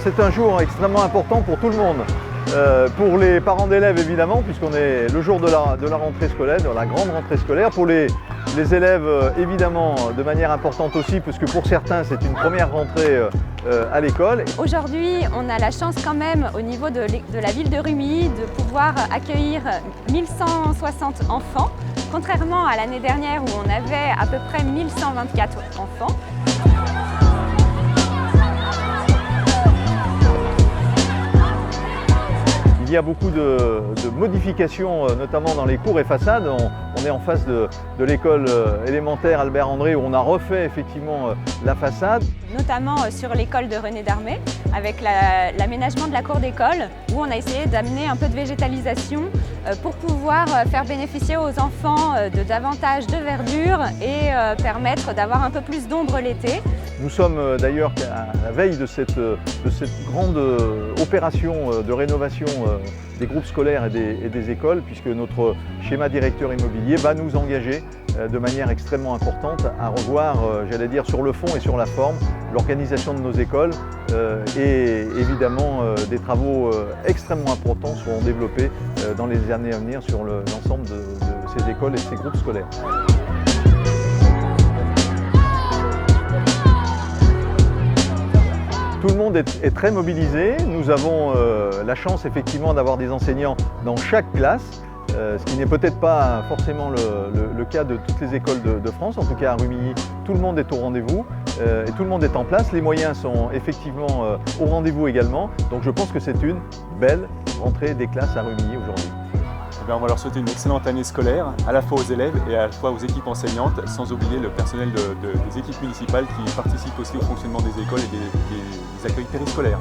c'est un jour extrêmement important pour tout le monde. Pour les parents d'élèves évidemment, puisqu'on est le jour de la rentrée scolaire, de la grande rentrée scolaire. Pour les élèves évidemment de manière importante aussi, puisque pour certains c'est une première rentrée à l'école. Aujourd'hui, on a la chance quand même au niveau de la ville de Rumilly de pouvoir accueillir 1160 enfants, contrairement à l'année dernière où on avait à peu près 1124 enfants. Il y a beaucoup de modifications, notamment dans les cours et façades. On est en face de l'école élémentaire Albert André où on a refait effectivement la façade. Notamment sur l'école de René Darmé, avec l'aménagement de la cour d'école, où on a essayé d'amener un peu de végétalisation pour pouvoir faire bénéficier aux enfants de davantage de verdure et permettre d'avoir un peu plus d'ombre l'été. Nous sommes d'ailleurs à la veille de cette grande opération de rénovation des groupes scolaires et des écoles, puisque notre schéma directeur immobilier va nous engager de manière extrêmement importante à revoir, j'allais dire, sur le fond et sur la forme, l'organisation de nos écoles et évidemment des travaux extrêmement importants seront développés dans les années à venir sur l'ensemble de ces écoles et de ces groupes scolaires. Tout le monde est très mobilisé. Nous avons la chance effectivement d'avoir des enseignants dans chaque classe, ce qui n'est peut-être pas forcément le cas de toutes les écoles de France. En tout cas à Rumilly, tout le monde est au rendez-vous et tout le monde est en place. Les moyens sont effectivement au rendez-vous également. Donc je pense que c'est une belle rentrée des classes à Rumilly aujourd'hui. On va leur souhaiter une excellente année scolaire, à la fois aux élèves et à la fois aux équipes enseignantes, sans oublier le personnel des équipes municipales qui participent aussi au fonctionnement des écoles et des accueils périscolaires.